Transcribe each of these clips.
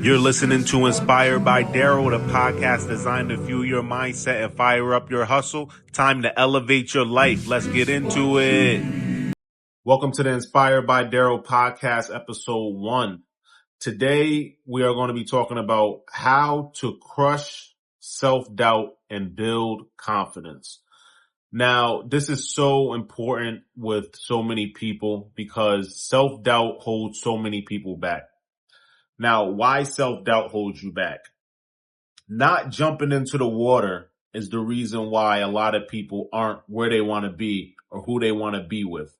You're listening to Inspired by Darrell, the podcast designed to fuel your mindset and fire up your hustle. Time to elevate your life. Let's get into it. Welcome to the Inspired by Darrell Podcast, episode 1. Today, we are going to be talking about how to crush self-doubt and build confidence. Now, this is so important with so many people because self-doubt holds so many people back. Now, why self-doubt holds you back? Not jumping into the water is the reason why a lot of people aren't where they want to be or who they want to be with.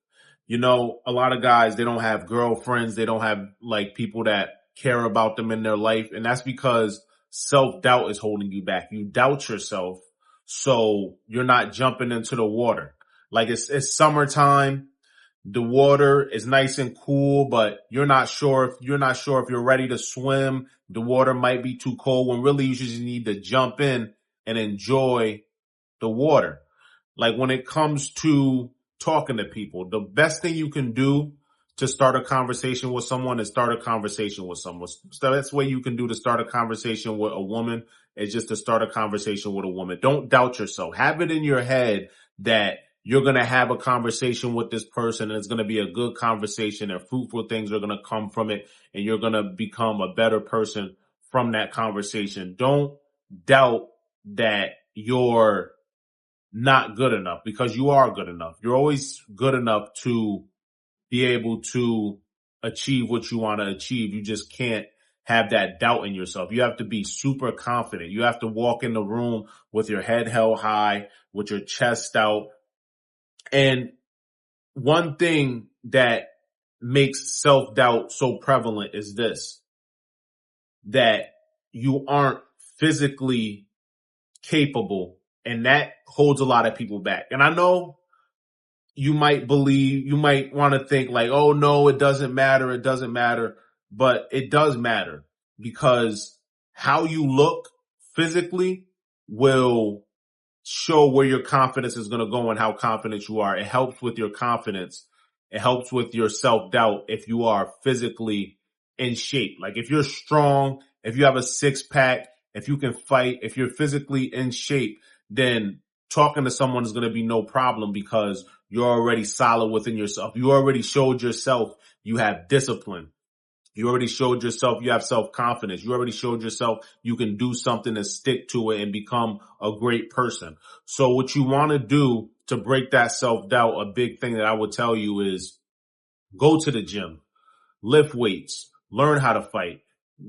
You know, a lot of guys, they don't have girlfriends. They don't have like people that care about them in their life. And that's because self-doubt is holding you back. You doubt yourself. So you're not jumping into the water. Like it's summertime. The water is nice and cool, but you're not sure if you're ready to swim. The water might be too cold when really you just need to jump in and enjoy the water. Like when it comes to talking to people, the best thing you can do to start a conversation with someone is start a conversation with someone. So that's what you can do to start a conversation with a woman is just to start a conversation with a woman. Don't doubt yourself. Have it in your head that you're going to have a conversation with this person and it's going to be a good conversation and fruitful things are going to come from it and you're going to become a better person from that conversation. Don't doubt that you're not good enough because you are good enough. You're always good enough to be able to achieve what you want to achieve. You just can't have that doubt in yourself. You have to be super confident. You have to walk in the room with your head held high, with your chest out. And one thing that makes self-doubt so prevalent is this, that you aren't physically capable, and that holds a lot of people back. And I know you might want to think like, oh no, it doesn't matter, but it does matter because how you look physically will show where your confidence is going to go and how confident you are. It helps with your confidence. It helps with your self-doubt if you are physically in shape. Like if you're strong, if you have a six pack, if you can fight, if you're physically in shape, then talking to someone is going to be no problem because you're already solid within yourself. You already showed yourself you have discipline. You already showed yourself you have self-confidence. You already showed yourself you can do something and stick to it and become a great person. So what you want to do to break that self-doubt, a big thing that I would tell you is go to the gym, lift weights, learn how to fight,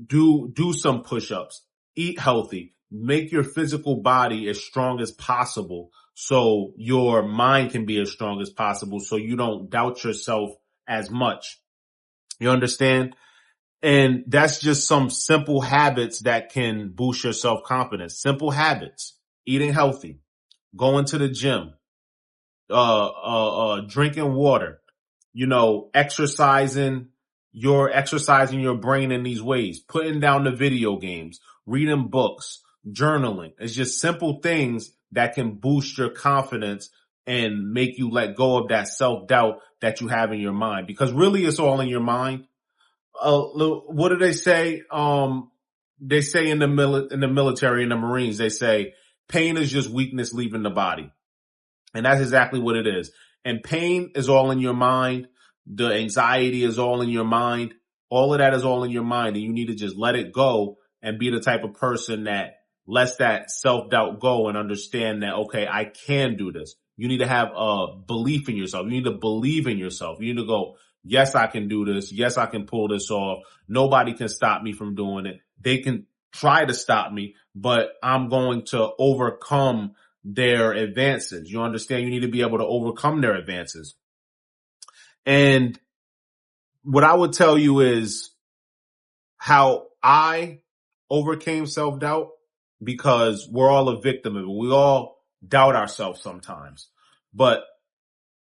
do some push-ups, eat healthy, make your physical body as strong as possible so your mind can be as strong as possible so you don't doubt yourself as much. You understand? And that's just some simple habits that can boost your self-confidence. Simple habits, eating healthy, going to the gym, drinking water, exercising your brain in these ways, putting down the video games, reading books, journaling. It's just simple things that can boost your confidence and make you let go of that self-doubt that you have in your mind because really it's all in your mind. What do they say? They say in the military, in the Marines, they say pain is just weakness leaving the body. And that's exactly what it is. And pain is all in your mind. The anxiety is all in your mind. All of that is all in your mind. And you need to just let it go and be the type of person that lets that self-doubt go and understand that, okay, I can do this. You need to have a belief in yourself. You need to believe in yourself. You need to go, yes, I can do this. Yes, I can pull this off. Nobody can stop me from doing it. They can try to stop me, but I'm going to overcome their advances. You understand? You need to be able to overcome their advances. And what I would tell you is how I overcame self-doubt because we're all a victim of it. We all doubt ourselves sometimes. But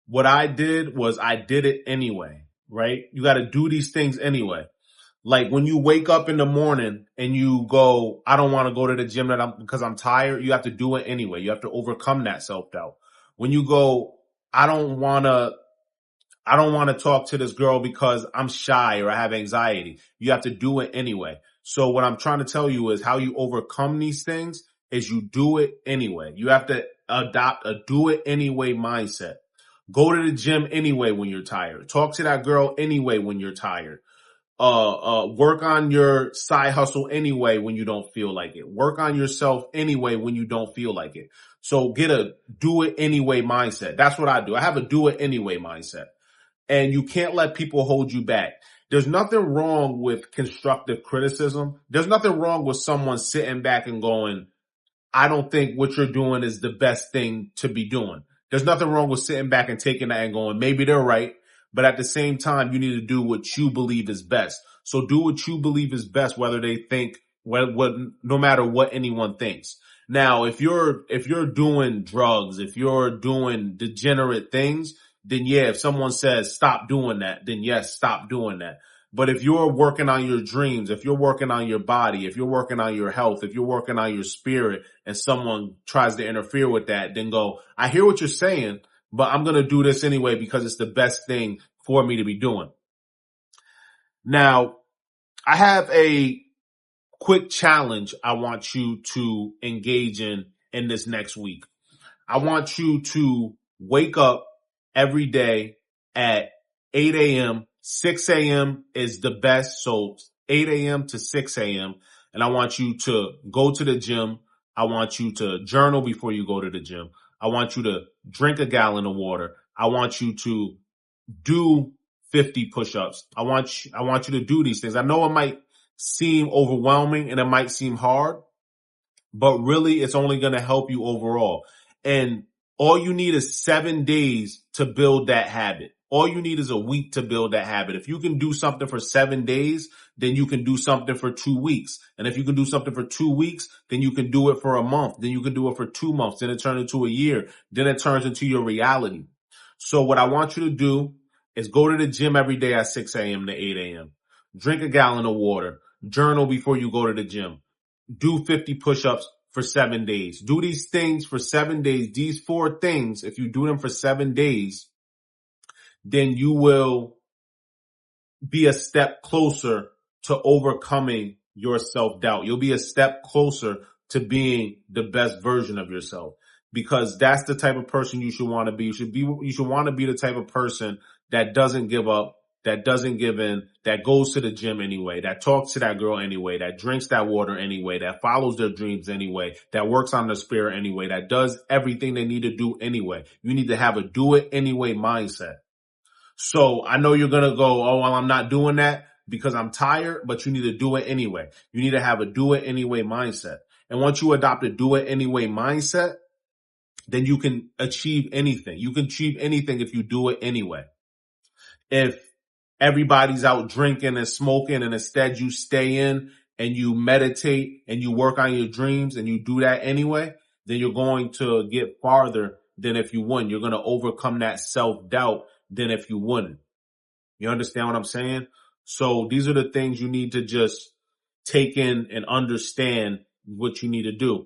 what I did was I did it anyway, right? You got to do these things anyway. Like when you wake up in the morning and you go, I don't want to go to the gym because I'm tired. You have to do it anyway. You have to overcome that self-doubt. When you go, I don't want to talk to this girl because I'm shy or I have anxiety. You have to do it anyway. So what I'm trying to tell you is how you overcome these things is you do it anyway. You have to adopt a do it anyway mindset. Go to the gym anyway when you're tired. Talk to that girl anyway when you're tired. Work on your side hustle anyway when you don't feel like it. Work on yourself anyway when you don't feel like it. So get a do it anyway mindset. That's what I do. I have a do it anyway mindset. And you can't let people hold you back. There's nothing wrong with constructive criticism. There's nothing wrong with someone sitting back and going, I don't think what you're doing is the best thing to be doing. There's nothing wrong with sitting back and taking that and going, maybe they're right. But at the same time, you need to do what you believe is best. So do what you believe is best, whether they think, no matter what anyone thinks. Now, if you're doing drugs, if you're doing degenerate things, then yeah, if someone says stop doing that, then yes, stop doing that. But if you're working on your dreams, if you're working on your body, if you're working on your health, if you're working on your spirit and someone tries to interfere with that, then go, I hear what you're saying, but I'm going to do this anyway because it's the best thing for me to be doing. Now, I have a quick challenge I want you to engage in this next week. I want you to wake up every day at 8 a.m. 6 a.m. is the best. So 8 a.m. to 6 a.m. And I want you to go to the gym. I want you to journal before you go to the gym. I want you to drink a gallon of water. I want you to do 50 push-ups. I want you to do these things. I know it might seem overwhelming and it might seem hard, but really it's only going to help you overall. And all you need is 7 days to build that habit. All you need is a week to build that habit. If you can do something for 7 days, then you can do something for 2 weeks. And if you can do something for 2 weeks, then you can do it for a month. Then you can do it for 2 months. Then it turns into a year. Then it turns into your reality. So what I want you to do is go to the gym every day at 6 a.m. to 8 a.m. Drink a gallon of water. Journal before you go to the gym. Do 50 push-ups for 7 days. Do these things for 7 days. These 4 things, if you do them for 7 days, then you will be a step closer to overcoming your self-doubt. You'll be a step closer to being the best version of yourself, because that's the type of person you should want to be. You should want to be the type of person that doesn't give up, that doesn't give in, that goes to the gym anyway, that talks to that girl anyway, that drinks that water anyway, that follows their dreams anyway, that works on their spirit anyway, that does everything they need to do anyway. You need to have a do it anyway mindset. So I know you're going to go, oh, well, I'm not doing that because I'm tired, but you need to do it anyway. You need to have a do it anyway mindset. And once you adopt a do it anyway mindset, then you can achieve anything. You can achieve anything if you do it anyway. If everybody's out drinking and smoking and instead you stay in and you meditate and you work on your dreams and you do that anyway, then you're going to get farther than if you wouldn't. You're going to overcome that self-doubt than if you wouldn't. You understand what I'm saying? So these are the things you need to just take in and understand what you need to do,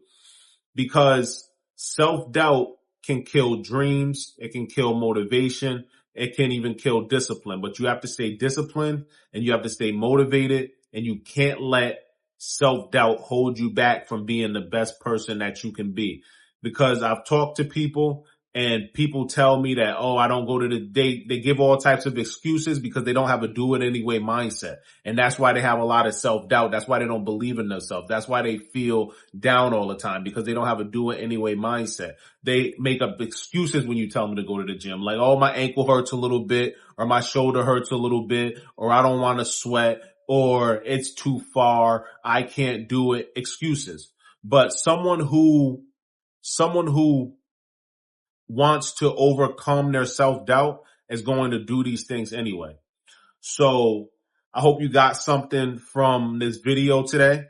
because self-doubt can kill dreams. It can kill motivation. It can even kill discipline, but you have to stay disciplined and you have to stay motivated, and you can't let self-doubt hold you back from being the best person that you can be. Because I've talked to people and people tell me that, oh, I don't go to they give all types of excuses because they don't have a do it anyway mindset. And that's why they have a lot of self-doubt. That's why they don't believe in themselves. That's why they feel down all the time, because they don't have a do it anyway mindset. They make up excuses when you tell them to go to the gym. Like, oh, my ankle hurts a little bit, or my shoulder hurts a little bit, or I don't want to sweat, or it's too far, I can't do it. Excuses. But someone who wants to overcome their self-doubt is going to do these things anyway. So I hope you got something from this video today.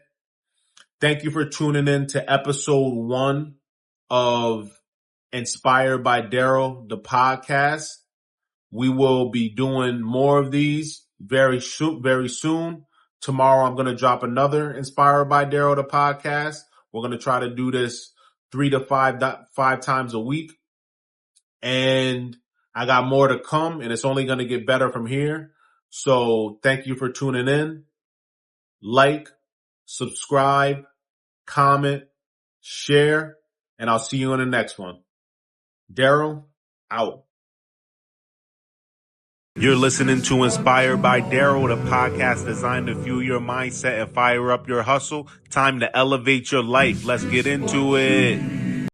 Thank you for tuning in to episode 1 of Inspired by Darrell, the podcast. We will be doing more of these very soon. Tomorrow I'm going to drop another Inspired by Darrell, the podcast. We're going to try to do this 3 to 5 times a week. And I got more to come, and it's only going to get better from here. So thank you for tuning in. Like, subscribe, comment, share, and I'll see you on the next one. Darrell, out. You're listening to Inspired by Darrell, the podcast designed to fuel your mindset and fire up your hustle. Time to elevate your life. Let's get into it.